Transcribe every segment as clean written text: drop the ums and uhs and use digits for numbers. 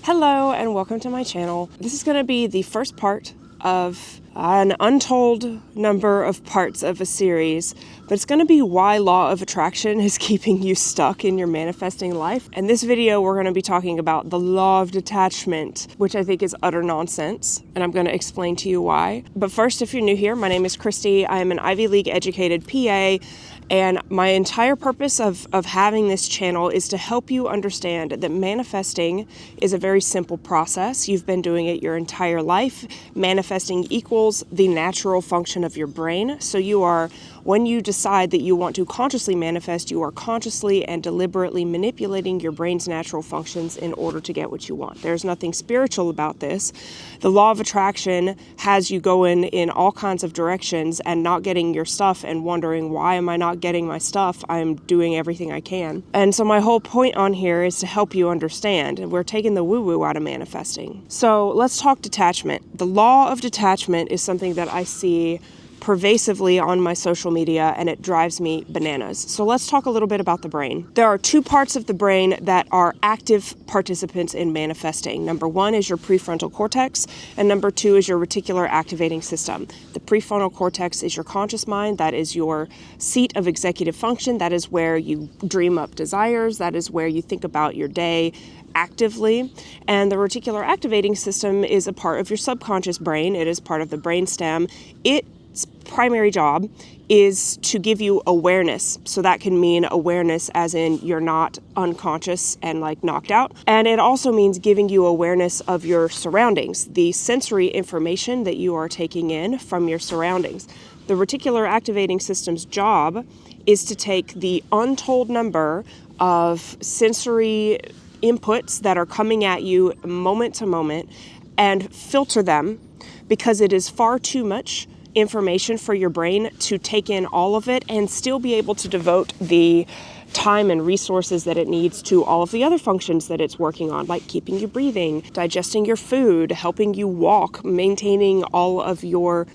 Hello and welcome to my channel. This is going to be the first part of an untold number of parts of a series, but it's going to be why law of attraction is keeping you stuck in your manifesting life. In this video, we're going to be talking about the law of detachment, which I think is utter nonsense, and I'm going to explain to you why. But first, if you're new here, my name is Kristi. I am an Ivy League educated PA, and my entire purpose of having this channel is to help you understand that manifesting is a very simple process. You've been doing it your entire life. Manifesting equals the natural function of your brain. So when you decide that you want to consciously manifest, you are consciously and deliberately manipulating your brain's natural functions in order to get what you want. There's nothing spiritual about this. The law of attraction has you going in all kinds of directions and not getting your stuff and wondering, why am I not getting my stuff? I'm doing everything I can. And so my whole point on here is to help you understand. And we're taking the woo-woo out of manifesting. So let's talk detachment. The law of detachment is something that I see pervasively on my social media, and it drives me bananas. So let's talk a little bit about the brain. There are two parts of the brain that are active participants in manifesting. Number one is your prefrontal cortex, and number two is your reticular activating system. The prefrontal cortex is your conscious mind. That is your seat of executive function. That is where you dream up desires. That is where you think about your day actively. And the reticular activating system is a part of your subconscious brain. It is part of the brainstem. Its primary job is to give you awareness. So that can mean awareness as in you're not unconscious and like knocked out. And it also means giving you awareness of your surroundings, the sensory information that you are taking in from your surroundings. The reticular activating system's job is to take the untold number of sensory inputs that are coming at you moment to moment and filter them, because it is far too much information for your brain to take in all of it and still be able to devote the time and resources that it needs to all of the other functions that it's working on, like keeping you breathing, digesting your food, helping you walk, maintaining all of your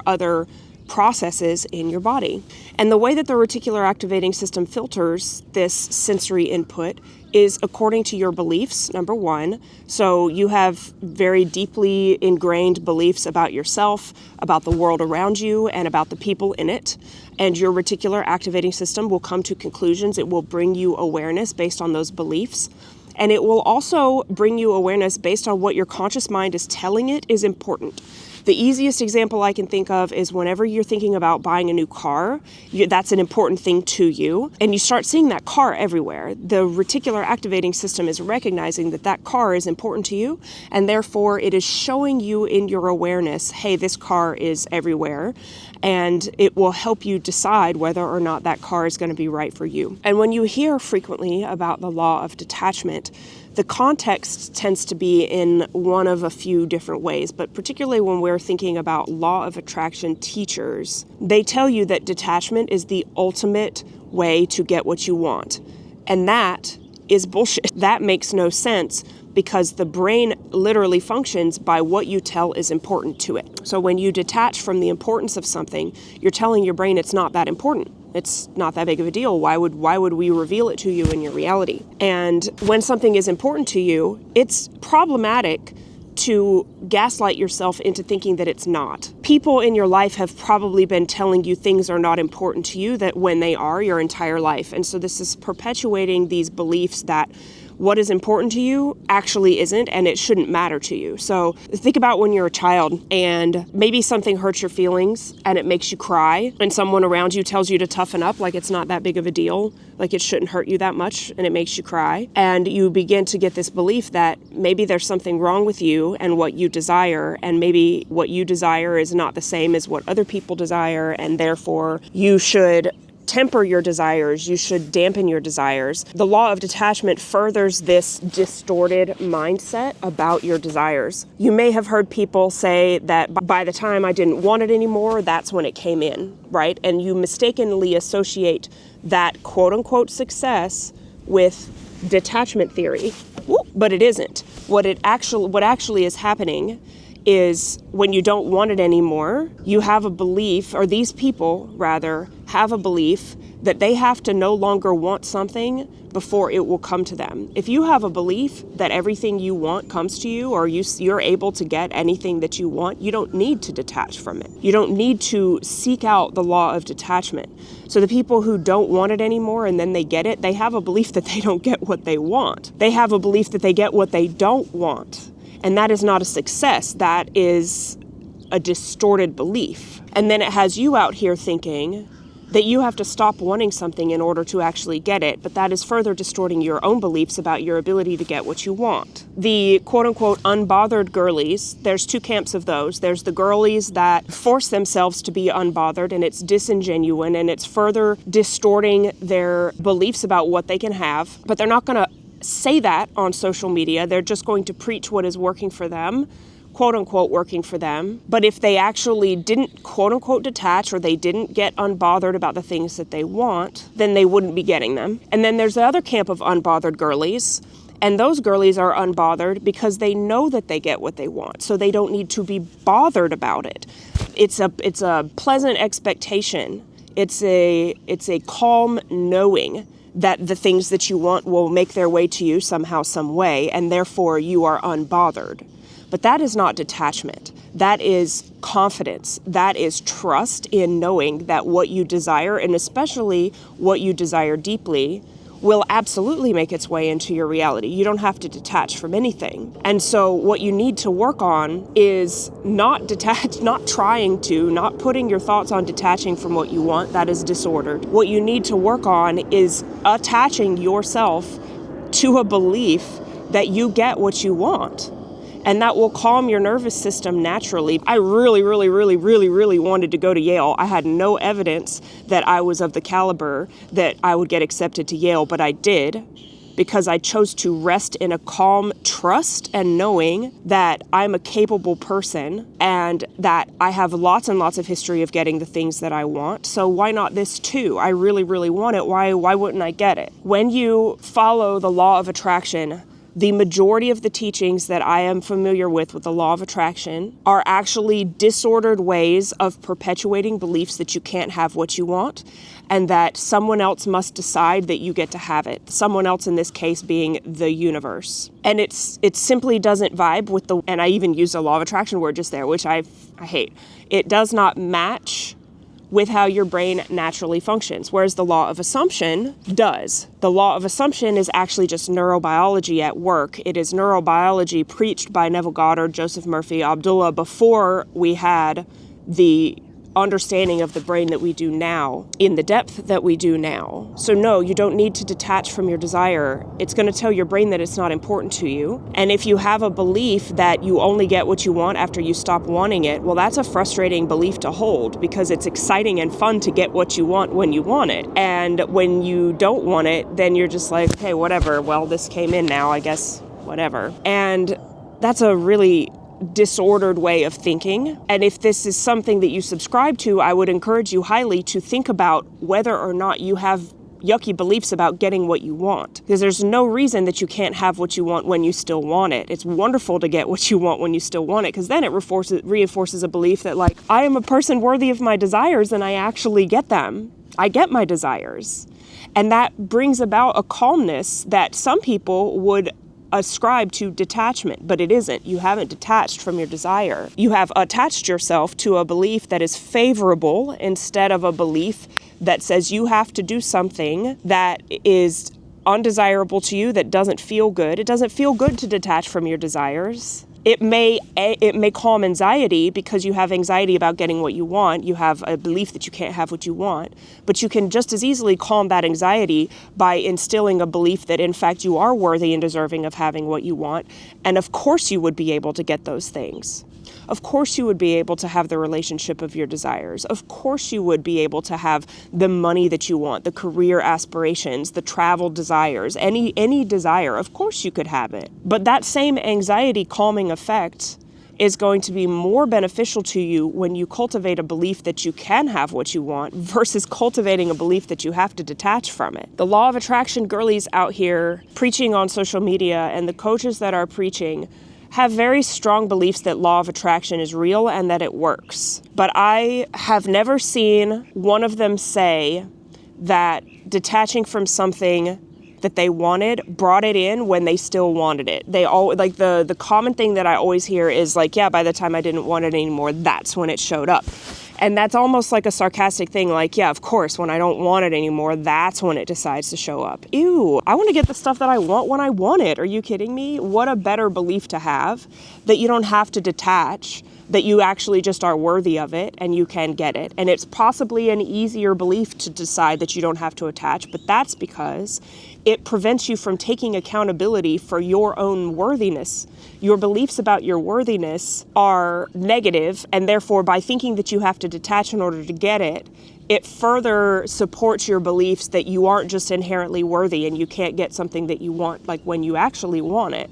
other processes in your body. And the way that the reticular activating system filters this sensory input is according to your beliefs, number one. So you have very deeply ingrained beliefs about yourself, about the world around you, and about the people in it. And your reticular activating system will come to conclusions. It will bring you awareness based on those beliefs. And it will also bring you awareness based on what your conscious mind is telling it is important. The easiest example I can think of is whenever you're thinking about buying a new car, that's an important thing to you, and you start seeing that car everywhere. The reticular activating system is recognizing that that car is important to you, and therefore it is showing you in your awareness, hey, this car is everywhere, and it will help you decide whether or not that car is going to be right for you. And when you hear frequently about the law of detachment, the context tends to be in one of a few different ways, but particularly when we're thinking about law of attraction teachers, they tell you that detachment is the ultimate way to get what you want. And that is bullshit. That makes no sense, because the brain literally functions by what you tell is important to it. So when you detach from the importance of something, you're telling your brain it's not that important. It's not that big of a deal. Why would we reveal it to you in your reality? And when something is important to you, it's problematic to gaslight yourself into thinking that it's not. People in your life have probably been telling you things are not important to you that when they are your entire life. And so this is perpetuating these beliefs that what is important to you actually isn't, and it shouldn't matter to you. So think about when you're a child and maybe something hurts your feelings and it makes you cry, and someone around you tells you to toughen up, like it's not that big of a deal, like it shouldn't hurt you that much, and it makes you cry. And you begin to get this belief that maybe there's something wrong with you and what you desire, and maybe what you desire is not the same as what other people desire, and therefore you should temper your desires, you should dampen your desires. The law of detachment furthers this distorted mindset about your desires. You may have heard people say that by the time I didn't want it anymore, that's when it came in, right? And you mistakenly associate that quote-unquote success with detachment theory, but it isn't. What actually is happening is when you don't want it anymore, you have a belief, or these people rather have a belief that they have to no longer want something before it will come to them. If you have a belief that everything you want comes to you, or you're able to get anything that you want, you don't need to detach from it. You don't need to seek out the law of detachment. So the people who don't want it anymore and then they get it, they have a belief that they don't get what they want. They have a belief that they get what they don't want. And that is not a success. That is a distorted belief. And then it has you out here thinking that you have to stop wanting something in order to actually get it, but that is further distorting your own beliefs about your ability to get what you want. The quote-unquote unbothered girlies, there's two camps of those. There's the girlies that force themselves to be unbothered, and it's disingenuine, and it's further distorting their beliefs about what they can have, but they're not going to say that on social media. They're just going to preach what is working for them, quote unquote working for them. But if they actually didn't quote unquote detach, or they didn't get unbothered about the things that they want, then they wouldn't be getting them. And then there's the other camp of unbothered girlies. And those girlies are unbothered because they know that they get what they want. So they don't need to be bothered about it. It's a pleasant expectation. It's a calm knowing that the things that you want will make their way to you somehow, some way, and therefore you are unbothered. But that is not detachment. That is confidence. That is trust in knowing that what you desire, and especially what you desire deeply, will absolutely make its way into your reality. You don't have to detach from anything. And so what you need to work on is not putting your thoughts on detaching from what you want. That is disordered. What you need to work on is attaching yourself to a belief that you get what you want. And that will calm your nervous system naturally. I really wanted to go to Yale. I had no evidence that I was of the caliber that I would get accepted to Yale, but I did, because I chose to rest in a calm trust and knowing that I'm a capable person and that I have lots and lots of history of getting the things that I want. So why not this too? I really want it. Why wouldn't I get it? When you follow the law of attraction, the majority of the teachings that I am familiar with the law of attraction are actually disordered ways of perpetuating beliefs that you can't have what you want, and that someone else must decide that you get to have it. Someone else in this case being the universe. And it simply doesn't vibe with and I even used a law of attraction word just there, which I hate. It does not match with how your brain naturally functions, whereas the law of assumption does. The law of assumption is actually just neurobiology at work. It is neurobiology preached by Neville Goddard, Joseph Murphy, Abdullah, before we had the understanding of the brain that we do now in the depth that we do now. So no, you don't need to detach from your desire. It's going to tell your brain that it's not important to you. And if you have a belief that you only get what you want after you stop wanting it, well, that's a frustrating belief to hold, because it's exciting and fun to get what you want when you want it. And when you don't want it, then you're just like, okay, whatever. Well, this came in now, I guess, whatever. And that's a really disordered way of thinking. And if this is something that you subscribe to, I would encourage you highly to think about whether or not you have yucky beliefs about getting what you want. Because there's no reason that you can't have what you want when you still want it. It's wonderful to get what you want when you still want it, because then it reinforces a belief that, like, I am a person worthy of my desires and I actually get them. I get my desires. And that brings about a calmness that some people would ascribe to detachment, but it isn't. You haven't detached from your desire. You have attached yourself to a belief that is favorable instead of a belief that says you have to do something that is undesirable to you, that doesn't feel good. It doesn't feel good to detach from your desires. It may calm anxiety because you have anxiety about getting what you want. You have a belief that you can't have what you want. But you can just as easily calm that anxiety by instilling a belief that, in fact, you are worthy and deserving of having what you want. And of course you would be able to get those things. Of course you would be able to have the relationship of your desires. Of course you would be able to have the money that you want, the career aspirations, the travel desires, any desire. Of course you could have it. But that same anxiety calming effect is going to be more beneficial to you when you cultivate a belief that you can have what you want versus cultivating a belief that you have to detach from it. The law of attraction girlies out here preaching on social media, and the coaches that are preaching, have very strong beliefs that law of attraction is real and that it works. But I have never seen one of them say that detaching from something that they wanted, brought it in when they still wanted it. They all, like, the common thing that I always hear is like, yeah, by the time I didn't want it anymore, that's when it showed up. And that's almost like a sarcastic thing, like, yeah, of course, when I don't want it anymore, that's when it decides to show up. Ew, I want to get the stuff that I want when I want it. Are you kidding me? What a better belief to have, that you don't have to detach, that you actually just are worthy of it and you can get it. And it's possibly an easier belief to decide that you don't have to attach, but that's because it prevents you from taking accountability for your own worthiness. Your beliefs about your worthiness are negative, and therefore by thinking that you have to detach in order to get it, it further supports your beliefs that you aren't just inherently worthy and you can't get something that you want, like when you actually want it.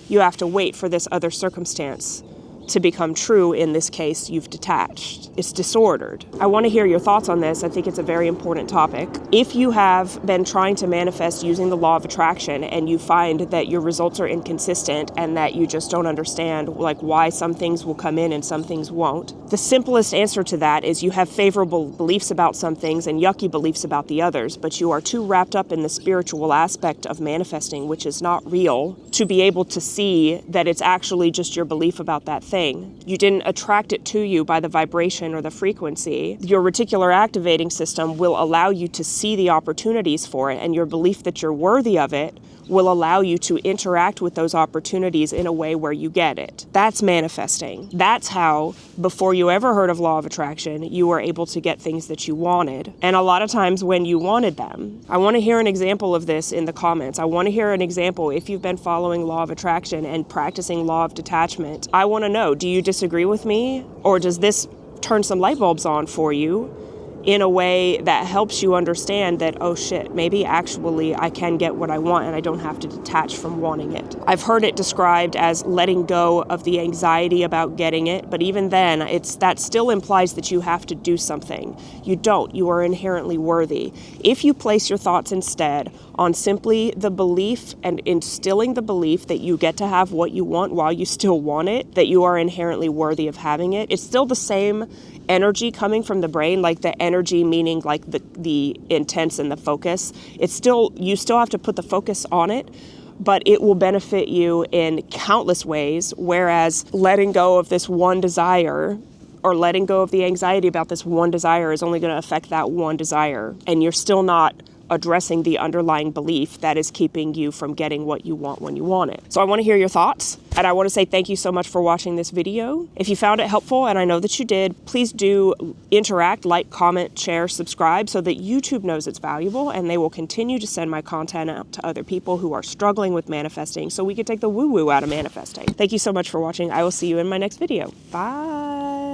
You have to wait for this other circumstance to become true. In this case, you've detached. It's disordered. I want to hear your thoughts on this. I think it's a very important topic. If you have been trying to manifest using the law of attraction and you find that your results are inconsistent and that you just don't understand like why some things will come in and some things won't, the simplest answer to that is you have favorable beliefs about some things and yucky beliefs about the others, but you are too wrapped up in the spiritual aspect of manifesting, which is not real, to be able to see that it's actually just your belief about that thing. You didn't attract it to you by the vibration or the frequency. Your reticular activating system will allow you to see the opportunities for it, and your belief that you're worthy of it will allow you to interact with those opportunities in a way where you get it. That's manifesting. That's how, before you ever heard of law of attraction, you were able to get things that you wanted. And a lot of times when you wanted them. I want to hear an example of this in the comments. I want to hear an example if you've been following law of attraction and practicing law of detachment. I want to know, do you disagree with me? Or does this turn some light bulbs on for you in a way that helps you understand that, oh shit, maybe actually I can get what I want and I don't have to detach from wanting it. I've heard it described as letting go of the anxiety about getting it, but even then, that still implies that you have to do something. You don't. You are inherently worthy. If you place your thoughts instead on simply the belief and instilling the belief that you get to have what you want while you still want it, that you are inherently worthy of having it, it's still the same energy coming from the brain, like the energy meaning like the intense and the focus. It's still, you still have to put the focus on it, but it will benefit you in countless ways, whereas letting go of this one desire or letting go of the anxiety about this one desire is only going to affect that one desire, and you're still not addressing the underlying belief that is keeping you from getting what you want when you want it. So I want to hear your thoughts, and I want to say thank you so much for watching this video. If you found it helpful, and I know that you did, please do interact, like, comment, share, subscribe, so that YouTube knows it's valuable, and they will continue to send my content out to other people who are struggling with manifesting, so we can take the woo-woo out of manifesting. Thank you so much for watching. I will see you in my next video. Bye.